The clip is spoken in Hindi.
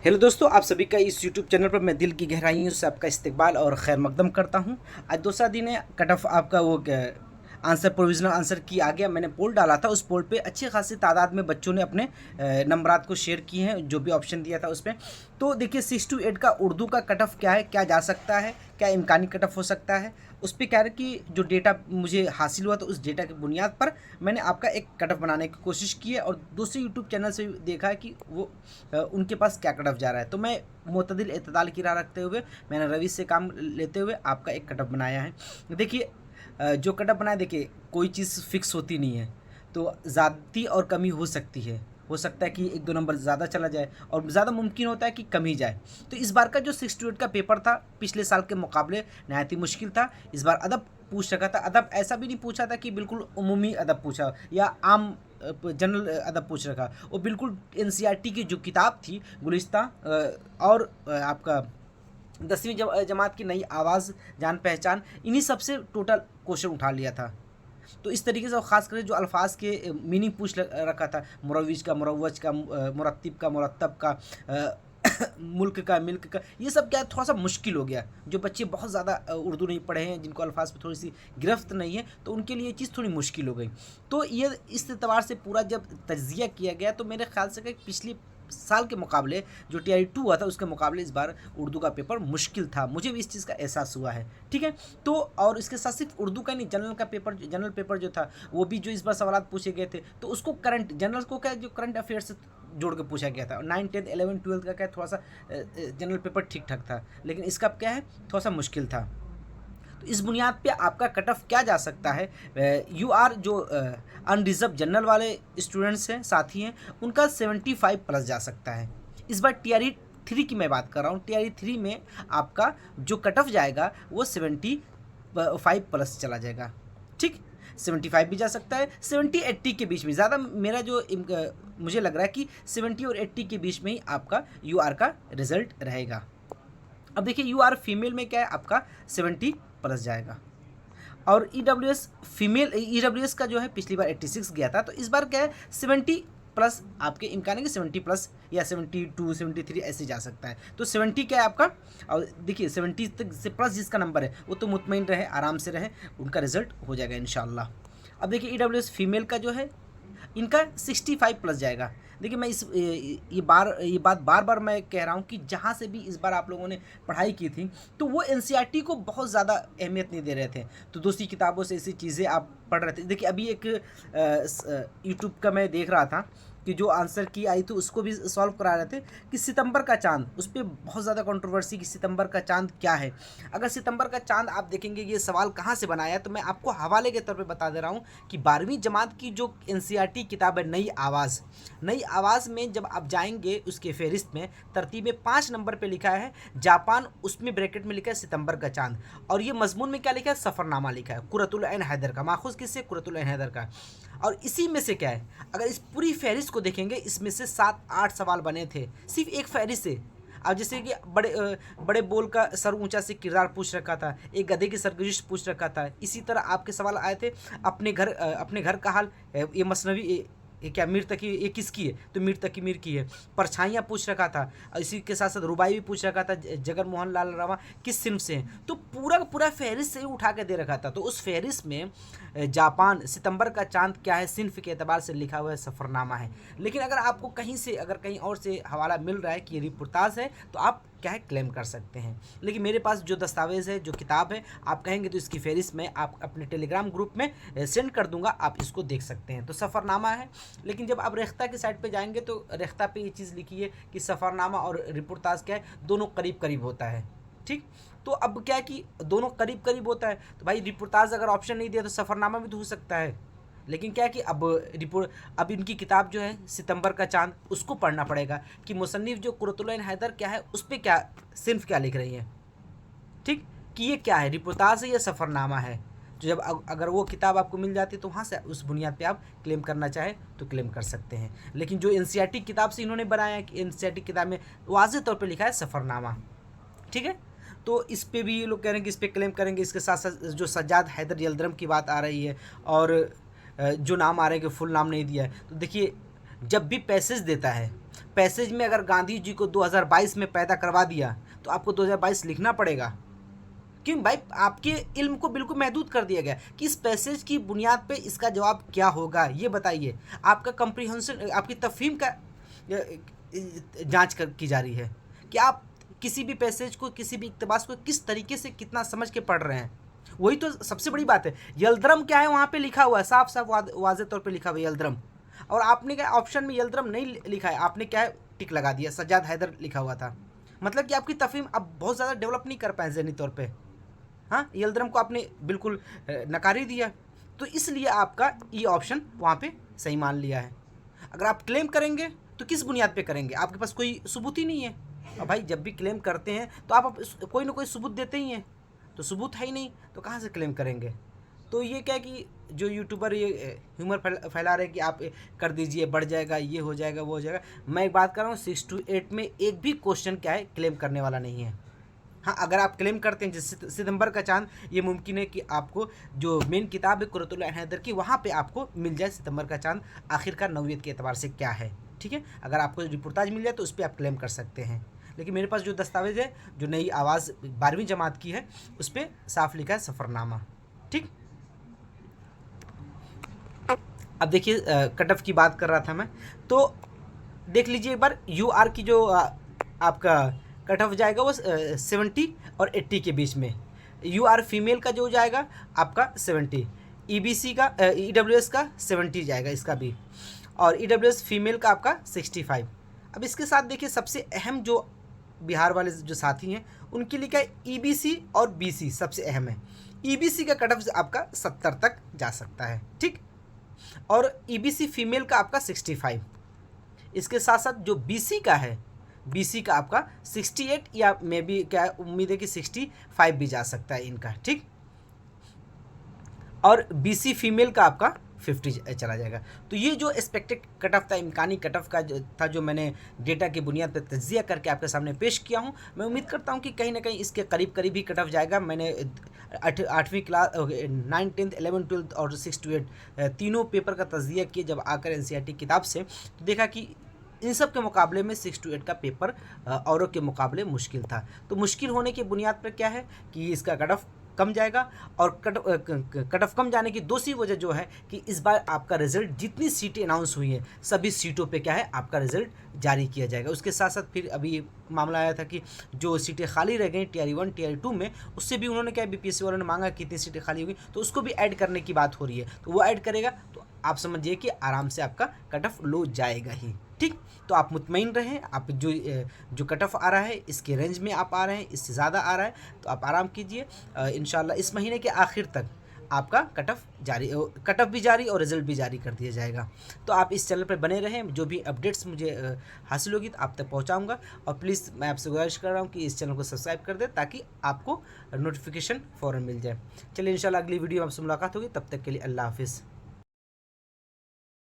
हेलो दोस्तों, आप सभी का इस यूट्यूब चैनल पर मैं दिल की गहराइयों से आपका इस्तकबाल और खैर मकदम करता हूं। आज दूसरा दिन है। कट ऑफ आपका वो आंसर प्रोविजनल आंसर की आ गया। मैंने पोल डाला था, उस पोल पे अच्छी खासी तादाद में बच्चों ने अपने नंबरात को शेयर किए हैं, जो भी ऑप्शन दिया था उस पर। तो देखिए 6 to 8 का उर्दू का कट ऑफ क्या है, क्या जा सकता है, क्या इम्कानी कट ऑफ हो सकता है, उस पर कह रहे कि जो डेटा मुझे हासिल हुआ तो उस डेटा की बुनियाद पर मैंने आपका एक कट ऑफ बनाने की कोशिश की है। और दूसरे यूट्यूब चैनल से भी देखा है कि वो उनके पास क्या कट ऑफ जा रहा है। तो मैं मुतदिल एतदाल की राह रखते हुए मैंने रवि से काम लेते हुए आपका एक कट ऑफ बनाया है। देखिए जो कट ऑफ बनाया, देखिए कोई चीज़ फिक्स होती नहीं है, तो ज़्यादती और कमी हो सकती है। हो सकता है कि 1-2 नंबर ज़्यादा चला जाए और ज़्यादा मुमकिन होता है कि कम ही जाए। तो इस बार का जो 6 to 8 का पेपर था पिछले साल के मुकाबले नहायत ही मुश्किल था। इस बार अदब पूछ रखा था। अदब ऐसा भी नहीं पूछा था कि बिल्कुल उमूमी अदब पूछा या आम जनरल अदब पूछ रखा। वो बिल्कुल एनसीईआरटी की जो किताब थी गुलिस्तां और आपका 10वीं जमात की नई आवाज़ जान पहचान, इन्हीं सब से टोटल क्वेश्चन उठा लिया था। तो इस तरीके से ख़ास करके जो अल्फाज के मीनिंग पूछ रखा था, मुरव्विज का, मुरव्वज का, मुरत्तिब का, मुरत्तब का, मुल्क का, मिल्क का, ये सब क्या है, थोड़ा सा मुश्किल हो गया। जो बच्चे बहुत ज़्यादा उर्दू नहीं पढ़े हैं, जिनको अल्फाज पे थोड़ी सी गिरफ्त नहीं है, तो उनके लिए ये चीज़ थोड़ी मुश्किल हो गई। तो ये इस एतबार से पूरा जब तज्जिया किया गया तो मेरे ख्याल से कि पिछली साल के मुकाबले जो TRE 2 हुआ था उसके मुकाबले इस बार उर्दू का पेपर मुश्किल था। मुझे भी इस चीज़ का एहसास हुआ है। ठीक है, तो और इसके साथ सिर्फ उर्दू का नहीं, जनरल पेपर जो था वो भी जो इस बार सवाल पूछे गए थे तो उसको करंट जनरल को क्या जो करंट अफेयर से जोड़ के पूछा गया था। और 9, 10, 11, 12 का क्या थोड़ा सा जनरल पेपर ठीक ठाक था, लेकिन इसका क्या है थोड़ा सा मुश्किल था। तो इस बुनियाद पे आपका कट ऑफ क्या जा सकता है। UR जो अनरिजर्व जनरल वाले स्टूडेंट्स हैं, साथी हैं, उनका 75 प्लस जा सकता है। इस बार TRE 3 की मैं बात कर रहा हूँ। TRE 3 में आपका जो कट ऑफ जाएगा वो 75 प्लस चला जाएगा। ठीक, 75 भी जा सकता है, 70-80 के बीच में। ज़्यादा मेरा जो मुझे लग रहा है कि 70 और 80 के बीच में ही आपका UR का रिजल्ट रहेगा। अब देखिए UR फीमेल में क्या है, आपका 70 प्लस जाएगा। और EWS का जो है पिछली बार 86 गया था, तो इस बार क्या है 70 प्लस आपके इम्कान है कि 70 प्लस या 72, 73 ऐसे जा सकता है। तो 70 क्या है आपका। और देखिए 70 तक से प्लस जिसका नंबर है वो तो मुतमईन रहे, आराम से रहे, उनका रिजल्ट हो जाएगा इंशाल्लाह। अब देखिए EWS फीमेल का जो है इनका 65 प्लस जाएगा। देखिए मैं ये बात बार बार मैं कह रहा हूँ कि जहाँ से भी इस बार आप लोगों ने पढ़ाई की थी तो वो NCERT को बहुत ज़्यादा अहमियत नहीं दे रहे थे, तो दूसरी किताबों से ऐसी चीज़ें आप पढ़ रहे थे। देखिए अभी एक यूट्यूब का मैं देख रहा था कि जो आंसर की आई तो उसको भी सॉल्व करा रहे थे कि सितंबर का चांद, उस पर बहुत ज़्यादा कंट्रोवर्सी कि सितंबर का चांद क्या है। अगर सितंबर का चांद आप देखेंगे ये सवाल कहाँ से बनाया, तो मैं आपको हवाले के तौर पे बता दे रहा हूँ कि 12वीं जमात की जो NCERT किताब है नई आवाज़ में जब आप जाएंगे उसके फहरिस्त में तरतीब में 5 नंबर पर लिखा है जापान, उसमें ब्रैकेट में लिखा है सितंबर का चांद, और ये मजमून में क्या लिखा है, सफ़रनामा लिखा है, कुरतुल ऐन हैदर का, माखूज़ किससे, कुरतुल ऐन हैदर का। और इसी में से क्या है, अगर इस पूरी फहरिस्त को देखेंगे इसमें से 7-8 सवाल बने थे सिर्फ एक फहरिस्त से। अब जैसे कि बड़े बोल का सर ऊंचा से किरदार पूछ रखा था, एक गधे की सरगुजिश पूछ रखा था। इसी तरह आपके सवाल आए थे अपने घर का हाल, ये मसनवी, ये क्या मीर तकी, ये किसकी है, तो मीर तकी मीर की है। परछाइयाँ पूछ रखा था, इसी के साथ साथ रुबाई भी पूछ रखा था, जगर मोहन लाल रामा किस सिंफ से हैं। तो पूरा का पूरा फहरिस्त से ही उठा के दे रखा था। तो उस फहरिस्त में जापान, सितंबर का चांद क्या है, सिंफ के एतबार से लिखा हुआ है सफ़रनामा है। लेकिन अगर आपको कहीं और से हवाला मिल रहा है कि ये रिपोर्टाज है तो आप क्या है क्लेम कर सकते हैं। लेकिन मेरे पास जो दस्तावेज़ है, जो किताब है, आप कहेंगे तो इसकी फहरिस्त में आप अपने टेलीग्राम ग्रुप में सेंड कर दूंगा, आप इसको देख सकते हैं। तो सफ़रनामा है। लेकिन जब आप रेख्ता की साइट पे जाएंगे तो रेख्ता पे ये चीज़ लिखी है कि सफ़रनामा और रिपोर्टाज क्या है, दोनों करीब करीब होता है। ठीक, तो अब क्या है कि दोनों करीब करीब होता है, तो भाई रिपोर्टाज अगर ऑप्शन नहीं दिया तो सफ़रनामा भी तो हो सकता है। लेकिन क्या है कि अब इनकी किताब जो है सितंबर का चांद, उसको पढ़ना पड़ेगा कि मुसन्निफ जो कुरतुल ऐन हैदर क्या है, उस पर क्या सिर्फ क्या लिख रही है। ठीक, कि ये क्या है, रिपोर्टाज है या सफ़रनामा है। तो जब अगर वो किताब आपको मिल जाती है तो वहाँ से उस बुनियाद पे आप क्लेम करना चाहें तो क्लेम कर सकते हैं। लेकिन जो NCERT किताब से इन्होंने बनाया है कि NCERT किताब में वाज़ेह तौर पे लिखा है सफ़रनामा। ठीक है, तो इस पे भी ये लोग कह रहे हैं कि इस पर क्लेम करेंगे। इसके साथ साथ जो सज्जाद हैदर यल्दरम की बात आ रही है और जो नाम आ रहे हैं कि फुल नाम नहीं दिया है। तो देखिए जब भी पैसेज देता है पैसेज में अगर गांधी जी को 2022 में पैदा करवा दिया तो आपको 2022 लिखना पड़ेगा। क्यों भाई, आपके इल्म को बिल्कुल महदूद कर दिया गया कि इस पैसेज की बुनियाद पे इसका जवाब क्या होगा, ये बताइए। आपका कंप्रीहेंशन, आपकी तफहीम का जांच की जा रही है कि आप किसी भी पैसेज को, किसी भी इक्तबास को किस तरीके से कितना समझ के पढ़ रहे हैं। वही तो सबसे बड़ी बात है। यल्द्रम क्या है वहाँ पे लिखा हुआ है, साफ साफ वाज़ेह तौर पे लिखा हुआ है यल्द्रम, और आपने क्या ऑप्शन में यल्द्रम नहीं लिखा है, आपने क्या है टिक लगा दिया, सज्जाद हैदर लिखा हुआ था। मतलब कि आपकी तफहीम अब बहुत ज़्यादा डेवलप नहीं कर पाए ज़हनी तौर पे। हाँ, यल्द्रम को आपने बिल्कुल नकार ही दिया, तो इसलिए आपका ये ऑप्शन वहाँ पे सही मान लिया है। अगर आप क्लेम करेंगे तो किस बुनियाद पे करेंगे, आपके पास कोई सबूत ही नहीं है। और भाई जब भी क्लेम करते हैं तो आप कोई ना कोई सबूत देते ही हैं, तो सबूत है ही नहीं तो कहाँ से क्लेम करेंगे। तो ये क्या कि जो यूट्यूबर ये ह्यूमर फैला रहे हैं कि आप कर दीजिए, बढ़ जाएगा, ये हो जाएगा, वो हो जाएगा। मैं एक बात कर रहा हूँ, 6 to 8 में एक भी क्वेश्चन क्या है क्लेम करने वाला नहीं है। हाँ, अगर आप क्लेम करते हैं जैसे सितंबर का चांद, ये मुमकिन है कि आपको जो मेन किताब है कुर्रतुल ऐन हैदर की, वहाँ पे आपको मिल जाए सितंबर का चांद आखिरकार नौइयत के एतबार से क्या है। ठीक है, अगर आपको रिपोर्टाज मिल जाए तो उस पर आप क्लेम कर सकते हैं। लेकिन मेरे पास जो दस्तावेज़ है, जो नई आवाज़ 12वीं जमात की है, उस पर साफ लिखा है सफ़रनामा। ठीक, अब देखिए कट ऑफ की बात कर रहा था मैं, तो देख लीजिए एक बार। UR की जो आपका कट ऑफ जाएगा वो 70 और 80 के बीच में। UR फीमेल का जो जाएगा आपका 70, EBC का EWS का 70 जाएगा इसका भी, और EWS फीमेल का आपका 65। अब इसके साथ देखिए सबसे अहम जो बिहार वाले जो साथी हैं उनके लिए क्या है, EBC और BC सबसे अहम है। EBC का कट ऑफ आपका 70 तक जा सकता है। ठीक, और EBC फीमेल का आपका 65। इसके साथ साथ जो BC का है, BC का आपका 68 या मे बी क्या उम्मीद है कि 65 भी जा सकता है इनका। ठीक, और BC फीमेल का आपका 50 चला जाएगा। तो ये जो एक्सपेक्टेड कट ऑफ था, इम्कानी कट ऑफ का जो मैंने डेटा की बुनियाद पर तज्जिया करके आपके सामने पेश किया हूँ, मैं उम्मीद करता हूँ कि कहीं ना कहीं इसके करीब करीब ही कट ऑफ जाएगा। मैंने 8वीं क्लास, 9, 10, 11, 12 और 6 to 8 तीनों पेपर का तज्जिया किया जब आकर NCERT किताब से, तो देखा कि इन सब के मुकाबले में 6 to 8 का पेपर औरों के मुकाबले मुश्किल था। तो मुश्किल होने की बुनियाद पर क्या है कि इसका कट ऑफ कम जाएगा, और कट ऑफ कम जाने की दूसरी वजह जो है कि इस बार आपका रिज़ल्ट, जितनी सीटें अनाउंस हुई हैं सभी सीटों पे क्या है आपका रिज़ल्ट जारी किया जाएगा। उसके साथ साथ फिर अभी मामला आया था कि जो सीटें खाली रह गई TRE 1 TRE 2 में, उससे भी उन्होंने क्या BPSC वालों ने मांगा कितनी सीटें खाली हो गई, तो उसको भी ऐड करने की बात हो रही है। तो वो ऐड करेगा तो आप समझिए कि आराम से आपका कट ऑफ लो जाएगा ही। ठीक, तो आप मुतमईन रहें, आप जो कट ऑफ आ रहा है इसके रेंज में आप आ रहे हैं, इससे ज़्यादा आ रहा है तो आप आराम कीजिए। इंशाल्लाह इस महीने के आखिर तक आपका कट ऑफ भी जारी और रिज़ल्ट भी जारी कर दिया जाएगा। तो आप इस चैनल पर बने रहें, जो भी अपडेट्स मुझे हासिल होगी तो आप तक पहुंचाऊंगा। और प्लीज़ मैं आपसे गुजारिश कर रहा हूं कि इस चैनल को सब्सक्राइब कर दें ताकि आपको नोटिफिकेशन फ़ौरन मिल जाए। चलिए इंशाल्लाह अगली वीडियो में आपसे मुलाकात होगी, तब तक के लिए अल्लाह हाफिज़।